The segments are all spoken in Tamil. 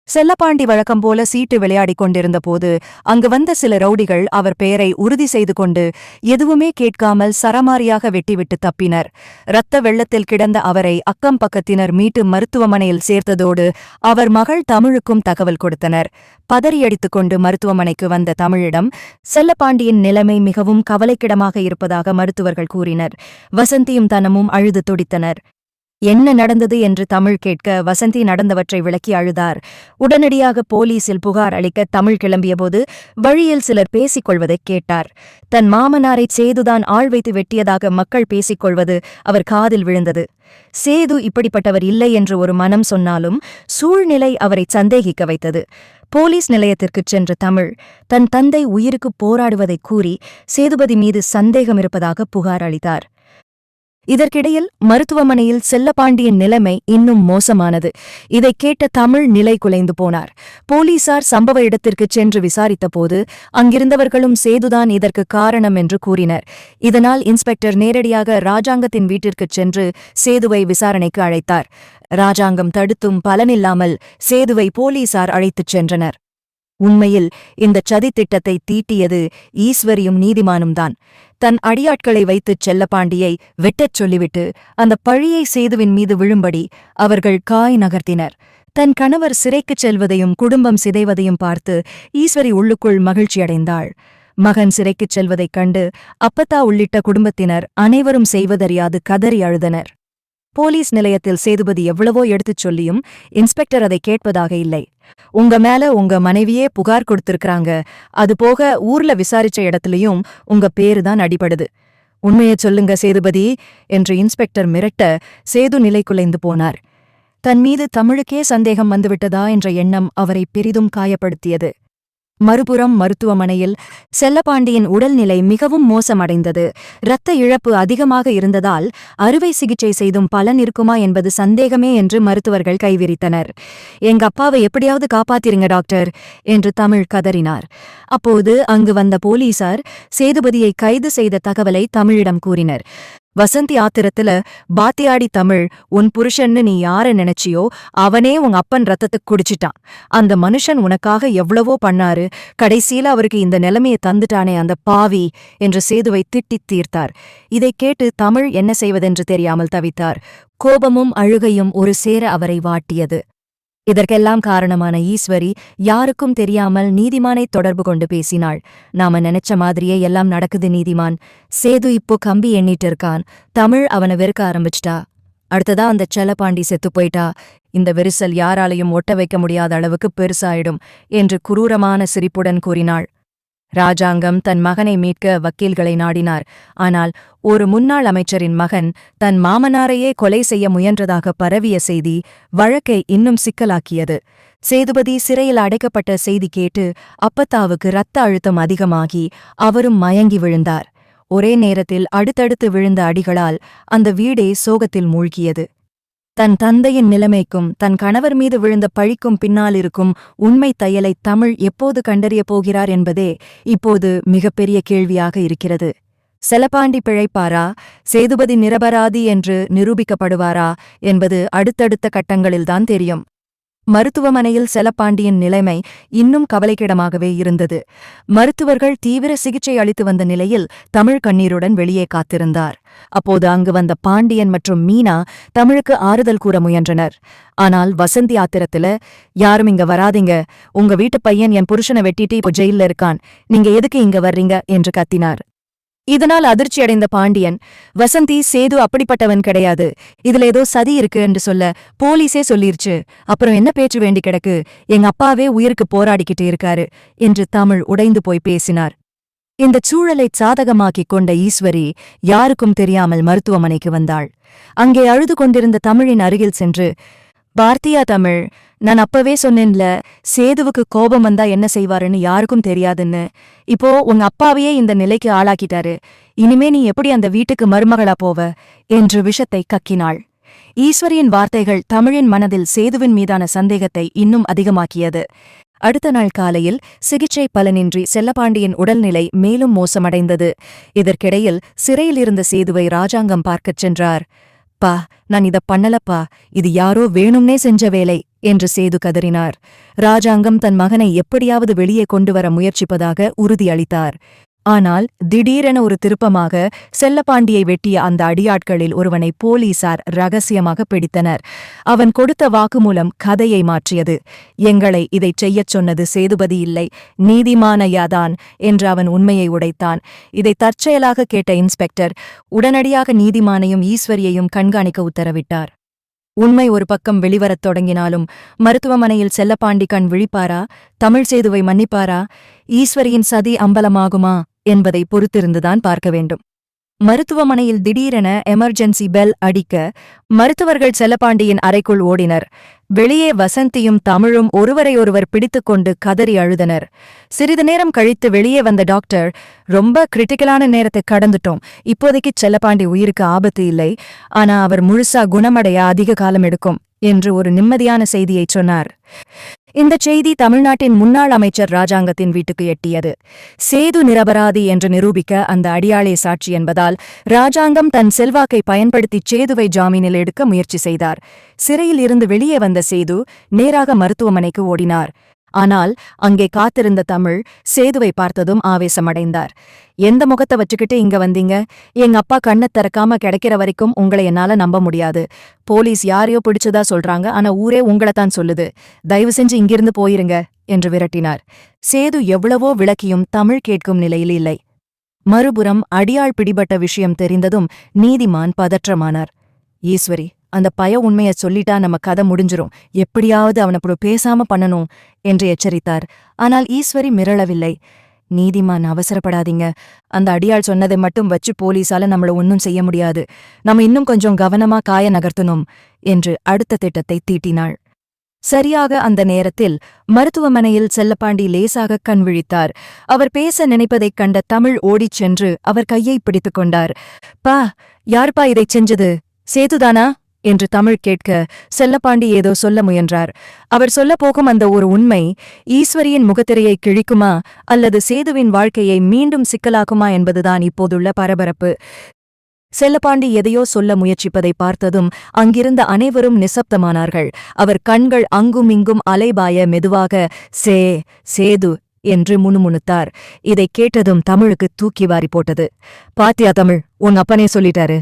செல்லப்பாண்டி வழக்கம் போல சீட்டு விளையாடிக் கொண்டிருந்த போது அங்கு வந்த சில ரவுடிகள் அவர் பெயரை உறுதி செய்து கொண்டு எதுவுமே கேட்காமல் சரமாரியாக வெட்டிவிட்டு தப்பினர். இரத்த வெள்ளத்தில் கிடந்த அவரை அக்கம் பக்கத்தினர் மீட்டு மருத்துவமனையில் சேர்த்ததோடு அவர் மகள் தமிழுக்கும் தகவல் கொடுத்தனர். பதறியடித்துக் கொண்டு மருத்துவமனைக்கு வந்த தமிழிடம் செல்லப்பாண்டியின் நிலைமை மிகவும் கவலைக்கிடமாக இருப்பதாக மருத்துவர்கள் கூறினர். வசந்தியும் தனமும் அழுது துடித்தனர். என்ன நடந்தது என்று தமிழ் கேட்க வசந்தி நடந்தவற்றை விளக்கி அழுதார். உடனடியாக போலீசில் புகார் அளிக்க தமிழ் கிளம்பியபோது வழியில் சிலர் பேசிக் கொள்வதைக் கேட்டார். தன் மாமனாரை சேதுதான் ஆள் வைத்து வெட்டியதாக மக்கள் பேசிக் கொள்வது அவர் காதில் விழுந்தது. சேது இப்படிப்பட்டவர் இல்லை என்று ஒரு மனம் சொன்னாலும் சூழ்நிலை அவரை சந்தேகிக்க வைத்தது. போலீஸ் நிலையத்திற்குச் சென்ற தமிழ் தன் தந்தை உயிருக்கு போராடுவதைக் கூறி சேதுபதி மீது சந்தேகம் இருப்பதாக புகார் அளித்தார். இதற்கிடையில் மருத்துவமனையில் செல்லப்பாண்டியின் நிலைமை இன்னும் மோசமானது. இதைக் கேட்ட தமிழ் நிலை குலைந்து போனார். போலீசார் சம்பவ இடத்திற்குச் சென்று விசாரித்தபோது அங்கிருந்தவர்களும் சேதுதான் இதற்கு காரணம் என்று கூறினர். இதனால் இன்ஸ்பெக்டர் நேரடியாக ராஜாங்கத்தின் வீட்டிற்குச் சென்று சேதுவை விசாரணைக்கு அழைத்தார். ராஜாங்கம் தடுத்தும் பலனில்லாமல் சேதுவை போலீசார் அழைத்துச் சென்றனர். உண்மையில் இந்த சதித்திட்டத்தை தீட்டியது ஈஸ்வரியும் நீதிமானும்தான். தன் அடியாட்களை வைத்துச் செல்லப்பாண்டியை வெட்டச் சொல்லிவிட்டு அந்த பழியை சேதுவின் மீது விழும்படி அவர்கள் காய் நகர்த்தினர். தன் கணவர் சிறைக்குச் செல்வதையும் குடும்பம் சிதைவதையும் பார்த்து ஈஸ்வரி உள்ளுக்குள் மகிழ்ச்சியடைந்தாள். மகன் சிறைக்குச் செல்வதைக் கண்டு அப்பத்தா உள்ளிட்ட குடும்பத்தினர் அனைவரும் செய்வதறியாது கதறி அழுதனர். போலீஸ் நிலையத்தில் சேதுபதி எவ்வளவோ எடுத்துச் சொல்லியும் இன்ஸ்பெக்டர் அதை கேட்பதாக இல்லை. உங்க மேல உங்க மனைவியே புகார் கொடுத்திருக்கறாங்க, அது போக ஊர்ல விசாரிச்ச இடத்துலயும் உங்க பேருதான் அடிபடுது, உண்மையை சொல்லுங்க சேதுபதி என்று இன்ஸ்பெக்டர் மிரட்ட சேது நிலை குலைந்து போனார். தன் மீது தமிழுக்கே சந்தேகம் வந்துவிட்டதா என்ற எண்ணம் அவரை பெரிதும் காயப்படுத்தியது. மறுபுறம் மருத்துவமனையில் செல்லப்பாண்டியின் உடல்நிலை மிகவும் மோசமடைந்தது. இரத்த இழப்பு அதிகமாக இருந்ததால் அறுவை சிகிச்சை செய்தும் பலன் இருக்குமா என்பது சந்தேகமே என்று மருத்துவர்கள் கைவிரித்தனர். எங்க அப்பாவை எப்படியாவது காப்பாத்திருங்க டாக்டர் என்று தமிழ் கதறினார். அப்போது அங்கு வந்த போலீசார் சேதுபதியை கைது செய்த தகவலை தமிழிடம் கூறினர். வசந்தி ஆத்திரத்துல, பாத்தியாடி தமிழ், உன் புருஷன்னு நீ யார நினைச்சியோ அவனே உங்க அப்பன் ரத்தத்துக்கு குடிச்சிட்டான். அந்த மனுஷன் உனக்காக எவ்வளவோ பண்ணாரு, கடைசியில அவருக்கு இந்த நிலைமையை தந்துட்டானே அந்த பாவி என்று சேதுவை திட்டித் தீர்த்தார். இதைக் கேட்டு தமிழ் என்ன செய்வதென்று தெரியாமல் தவித்தார். கோபமும் அழுகையும் ஒரு சேர அவரை வாட்டியது. இதற்கெல்லாம் காரணமான ஈஸ்வரி யாருக்கும் தெரியாமல் நீதிமானை தொடர்பு கொண்டு பேசினாள். நாம நினைச்ச மாதிரியே எல்லாம் நடக்குது நீதிமான். சேது இப்போ கம்பி எண்ணிட்டு இருக்கான். தமிழ் அவனை வெறுக்க ஆரம்பிச்சிட்டா. அடுத்ததா அந்த செல்லப்பாண்டி செத்து போயிட்டா. இந்த விரிசல் யாராலையும் ஒட்ட வைக்க முடியாத அளவுக்கு பெருசாயிடும் என்று குரூரமான சிரிப்புடன் கூறினாள். ராஜாங்கம் தன் மகனை மீட்க வக்கீல்களை நாடினார். ஆனால் ஒரு முன்னாள் அமைச்சரின் மகன் தன் மாமனாரையே கொலை செய்ய முயன்றதாக பரவிய செய்தி வழக்கை இன்னும் சிக்கலாக்கியது. சேதுபதி சிறையில் அடைக்கப்பட்ட செய்தி கேட்டு அப்பத்தாவுக்கு இரத்த அழுத்தம் அதிகமாகி அவரும் மயங்கி விழுந்தார். ஒரே நேரத்தில் அடுத்தடுத்து விழுந்த அடிகளால் அந்த வீடே சோகத்தில் மூழ்கியது. தன் தந்தையின் நிலைமைக்கும் தன் கணவர் மீது விழுந்த பழிக்கும் பின்னாலிருக்கும் உண்மை தையலை தமிழ் எப்போது கண்டறியப் போகிறார் என்பதே இப்போது மிகப்பெரிய கேள்வியாக இருக்கிறது. செல்லப்பாண்டி பிழைப்பாரா, சேதுபதி நிரபராதி என்று நிரூபிக்கப்படுவாரா என்பது அடுத்தடுத்த கட்டங்களில்தான் தெரியும். மருத்துவமனையில் செல்லப்பாண்டியின் நிலைமை இன்னும் கவலைக்கிடமாகவே இருந்தது. மருத்துவர்கள் தீவிர சிகிச்சை அளித்து வந்த நிலையில் தமிழ் கண்ணீருடன் வெளியே காத்திருந்தார். அப்போது அங்கு வந்த பாண்டியன் மற்றும் மீனா தமிழுக்கு ஆறுதல் கூற முயன்றனர். ஆனால் வசந்தி ஆத்திரத்துல, யாரும் இங்க வராதீங்க, உங்க வீட்டு பையன் என் புருஷனை வெட்டிட்டு இப்போ ஜெயில்ல இருக்கான், நீங்க எதுக்கு இங்க வர்றீங்க என்று கத்தினார். இதனால் அதிர்ச்சியடைந்த பாண்டியன், வசந்தி, சேது அப்படிப்பட்டவன் கிடையாது, இதுல ஏதோ சதி இருக்கு என்று சொல்ல போலீஸே சொல்லிருச்சு, அப்புறம் என்ன பேச்சு வேண்டி கிடக்கு, எங்க அப்பாவே உயிருக்கு போராடிக்கிட்டு இருக்காரு என்று தமிழ் உடைந்து போய் பேசினார். இந்தச் சூழலைச் சாதகமாக்கிக் கொண்ட ஈஸ்வரி யாருக்கும் தெரியாமல் மருத்துவமனைக்கு வந்தாள். அங்கே அழுது கொண்டிருந்த தமிழின் அருகில் சென்று, பார்த்தியா தமிழ், நான் அப்பவே சொன்னேன்ல, சேதுவுக்கு கோபம் வந்தா என்ன செய்வாருன்னு யாருக்கும் தெரியாதுன்னு. இப்போ உங்க அப்பாவையே இந்த நிலைக்கு ஆளாக்கிட்டாரு, இனிமே நீ எப்படி அந்த வீட்டுக்கு மருமகளா போவ என்று விஷத்தை கக்கினாள். ஈஸ்வரியின் வார்த்தைகள் தமிழின் மனதில் சேதுவின் மீதான சந்தேகத்தை இன்னும் அதிகமாக்கியது. அடுத்த நாள் காலையில் சிகிச்சை பலனின்றி செல்லப்பாண்டியின் உடல்நிலை மேலும் மோசமடைந்தது. இதற்கிடையில் சிறையில் இருந்த சேதுவை ராஜாங்கம் பார்க்கச் சென்றார். பா, நான் இத பண்ணலப்பா, இது யாரோ வேணும்னே செஞ்ச வேலை என்று சேது கதறினார். ராஜாங்கம் தன் மகனை எப்படியாவது வெளியே கொண்டுவர முயற்சிப்பதாக உறுதியளித்தார். ஆனால் திடீரென ஒரு திருப்பமாக செல்லப்பாண்டியை வெட்டிய அந்த அடியாட்களில் ஒருவனை போலீசார் ரகசியமாக பிடித்தனர். அவன் கொடுத்த வாக்குமூலம் கதையை மாற்றியது. எங்களை இதைச் செய்யச் சொன்னது சேதுபதி இல்லை, நீதிமான ஐயாதான் என்று அவன் உண்மையை உடைத்தான். இதை தற்செயலாக கேட்ட இன்ஸ்பெக்டர் உடனடியாக நீதிமானையும் ஈஸ்வரியையும் கண்காணிக்க உத்தரவிட்டார். உண்மை ஒரு பக்கம் வெளிவரத் தொடங்கினாலும் மருத்துவமனையில் செல்லப்பாண்டி கண் விழிப்பாரா, தமிழ் சேதுவை மன்னிப்பாரா, ஈஸ்வரியின் சதி அம்பலமாகுமா என்பதை பொறுத்திருந்துதான் பார்க்க வேண்டும். மருத்துவமனையில் திடீரென எமர்ஜென்சி பெல் அடிக்க மருத்துவர்கள் செல்லப்பாண்டியின் அறைக்குள் ஓடினர். வெளியே வசந்தியும் தமிழும் ஒருவரையொருவர் பிடித்துக்கொண்டு கதறி அழுதனர். சிறிது நேரம் கழித்து வெளியே வந்த டாக்டர், ரொம்ப கிரிட்டிக்கலான நேரத்தை கடந்துட்டோம், இப்போதைக்கு செல்லப்பாண்டி உயிருக்கு ஆபத்து இல்லை, ஆனா அவர் முழுசா குணமடைய அதிக காலம் எடுக்கும் என்று ஒரு நிம்மதியான செய்தியைச் சொன்னார். இந்த செய்தி தமிழ்நாட்டின் முன்னாள் அமைச்சர் ராஜாங்கத்தின் வீட்டுக்கு எட்டியது. சேது நிரபராதி என்று நிரூபிக்க அந்த அடியாளே சாட்சி என்பதால் ராஜாங்கம் தன் செல்வாக்கை பயன்படுத்தி சேதுவை ஜாமீனில் எடுக்க முயற்சி செய்தார். சிறையில் இருந்து வெளியே வந்த சேது நேராக மருத்துவமனைக்கு ஓடினார். ஆனால் அங்கே காத்திருந்த தமிழ் சேதுவை பார்த்ததும் ஆவேசமடைந்தார். எந்த முகத்தை வச்சுக்கிட்டு இங்க வந்தீங்க? எங்க அப்பா கண்ணத் திறக்காம கிடைக்கிற வரைக்கும் உங்களை என்னால நம்ப முடியாது. போலீஸ் யாரையோ பிடிச்சதா சொல்றாங்க, ஆனா ஊரே உங்களைத்தான் சொல்லுது. தயவு செஞ்சு இங்கிருந்து போயிருங்க என்று விரட்டினார். சேது எவ்வளவோ விளக்கியும் தமிழ் கேட்கும் நிலையில் இல்லை. மறுபுறம் அடியாள் பிடிபட்ட விஷயம் தெரிந்ததும் நீதிமான் பதற்றமானார். ஈஸ்வரி, அந்த பய உண்மைய சொல்லிட்டா நம்ம கதை முடிஞ்சிரும், எப்படியாவது அவனப்படி பேசாம பண்ணணும் என்று எச்சரித்தார். ஆனால் ஈஸ்வரி மிரளவில்லை. நீதிமான், அவசரப்படாதீங்க, அந்த அடியாள் சொன்னதை மட்டும் வச்சு போலீஸால நம்மள ஒன்னும் செய்ய முடியாது, நம்ம இன்னும் கொஞ்சம் கவனமா காய நகர்த்தணும் என்று அடுத்த திட்டத்தை தீட்டினாள். சரியாக அந்த நேரத்தில் மருத்துவமனையில் செல்லப்பாண்டி லேசாக கண் விழித்தார். அவர் பேச நினைப்பதைக் கண்ட தமிழ் ஓடிச் சென்று அவர் கையை பிடித்துக் கொண்டார். பா, யார்பா இதைச் செஞ்சது? சேதுதானா என்று தமிழ் கேட்க செல்லப்பாண்டி ஏதோ சொல்ல முயன்றார். அவர் சொல்லப் போகும் அந்த ஒரு உண்மை ஈஸ்வரியின் முகத்திரையை கிழிக்குமா அல்லது சேதுவின் வாழ்க்கையை மீண்டும் சிக்கலாக்குமா என்பதுதான் இப்போதுள்ள பரபரப்பு. செல்லப்பாண்டி எதையோ சொல்ல முயற்சிப்பதை பார்த்ததும் அங்கிருந்த அனைவரும் நிசப்தமானார்கள். அவர் கண்கள் அங்கும் இங்கும் அலைபாய மெதுவாக சேது என்று முணுமுணுத்தார். இதைக் கேட்டதும் தமிழுக்கு தூக்கி வாரி போட்டது. பாத்தியா தமிழ், உன் அப்பனே சொல்லிட்டாரு,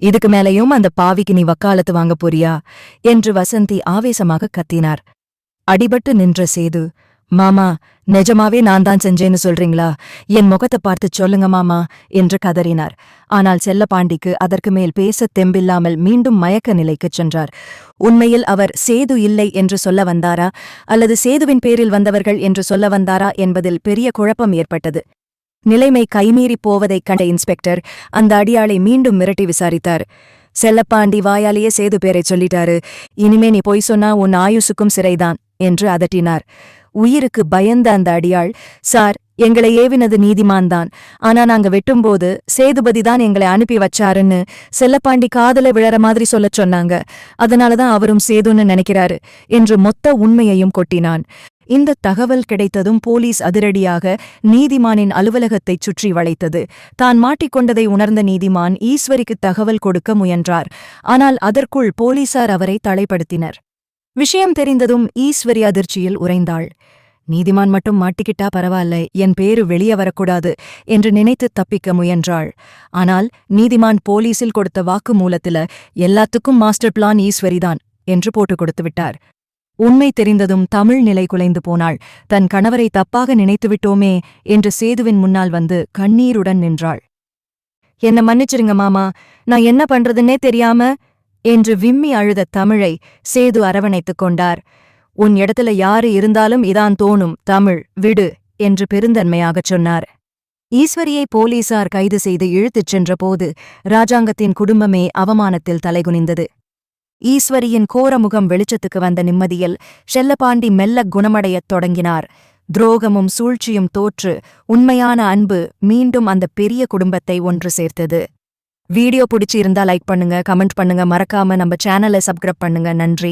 இதுக்கு மேலையும் அந்த பாவிக்கு நீ வக்காலத்து வாங்க போறியா என்று வசந்தி ஆவேசமாக கத்தினார். அடிபட்டு நின்ற சேது, மாமா, நிஜமாவே நான் தான் செஞ்சேன்னு சொல்றீங்களா? என் முகத்தை பார்த்து சொல்லுங்க மாமா என்று கதறினார். ஆனால் செல்லப்பாண்டிக்கு அதற்கு மேல் பேசத் தெம்பில்லாமல் மீண்டும் மயக்க நிலைக்குச் சென்றார். உண்மையில் அவர் சேது இல்லை என்று சொல்ல வந்தாரா அல்லது சேதுவின் பேரில் வந்தவர்கள் என்று சொல்ல வந்தாரா என்பதில் பெரிய குழப்பம் ஏற்பட்டது. நிலைமை கைமீறிப் போவதைக் கண்ட இன்ஸ்பெக்டர் அந்த அடியாளை மீண்டும் மிரட்டி விசாரித்தார். செல்லப்பாண்டி வாயாலேயே சேது பேரைச் சொல்லிட்டாரு, இனிமே நீ பொய் சொன்னா உன் ஆயுசுக்கும் சிறைதான் என்று அதட்டினார். உயிருக்கு பயந்த அந்த அடியாள், சார், எங்களை ஏவினது நீதிமான்தான், ஆனா நாங்க வெட்டும்போது சேதுபதிதான் எங்களை அனுப்பி வச்சாருன்னு செல்லப்பாண்டி காதல விழற மாதிரி சொல்லச் சொன்னாங்க, அதனாலதான் அவரும் சேதுன்னு நினைக்கிறாரு என்று மொத்த உண்மையையும் கொட்டினான். இந்த தகவல் கிடைத்ததும் போலீஸ் அதிரடியாக நீதிமானின் அலுவலகத்தைச் சுற்றி வளைத்தது. தான் மாட்டிக்கொண்டதை உணர்ந்த நீதிமான் ஈஸ்வரிக்கு தகவல் கொடுக்க முயன்றார். ஆனால் அதற்குள் போலீசார் அவரை தளைப்படுத்தினர். விஷயம் தெரிந்ததும் ஈஸ்வரி அதிர்ச்சியில் உறைந்தாள். நீதிமான் மட்டும் மாட்டிக்கிட்டா பரவாயில்ல, என் பேரு வெளியே வரக்கூடாது என்று நினைத்து தப்பிக்க முயன்றாள். ஆனால் நீதிமான் போலீசில் கொடுத்த வாக்குமூலத்தில எல்லாத்துக்கும் மாஸ்டர் பிளான் ஈஸ்வரிதான் என்று போட்டுக் கொடுத்து விட்டார். உண்மை தெரிந்ததும் தமிழ் நிலை குலைந்து போனாள். தன் கணவரை தப்பாக நினைத்துவிட்டோமே என்று சேதுவின் முன்னால் வந்து கண்ணீருடன் நின்றாள். என்ன மன்னிச்சிருங்க மாமா, நான் என்ன பண்றதுன்னே தெரியாம என்று விம்மி அழுத தமிழை சேது அரவணைத்துக் கொண்டார். உன் இடத்துல யாரு இருந்தாலும் இதான் தோணும் தமிழ், விடு என்று பெருந்தன்மையாகச் சொன்னார். ஈஸ்வரியை போலீசார் கைது செய்து இழுத்துச் சென்றபோது ராஜாங்கத்தின் குடும்பமே அவமானத்தில் தலைகுனிந்தது. ஈஸ்வரியின் கோரமுகம் வெளிச்சத்துக்கு வந்த நிம்மதியில் செல்லப்பாண்டி மெல்ல குணமடையத் தொடங்கினார். துரோகமும் சூழ்ச்சியும் தோற்று உண்மையான அன்பு மீண்டும் அந்த பெரிய குடும்பத்தை ஒன்று சேர்த்தது. வீடியோ பிடிச்சி இருந்தா லைக் பண்ணுங்க, கமெண்ட் பண்ணுங்க, மறக்காம நம்ம சேனலை சப்ஸ்கிரைப் பண்ணுங்க. நன்றி.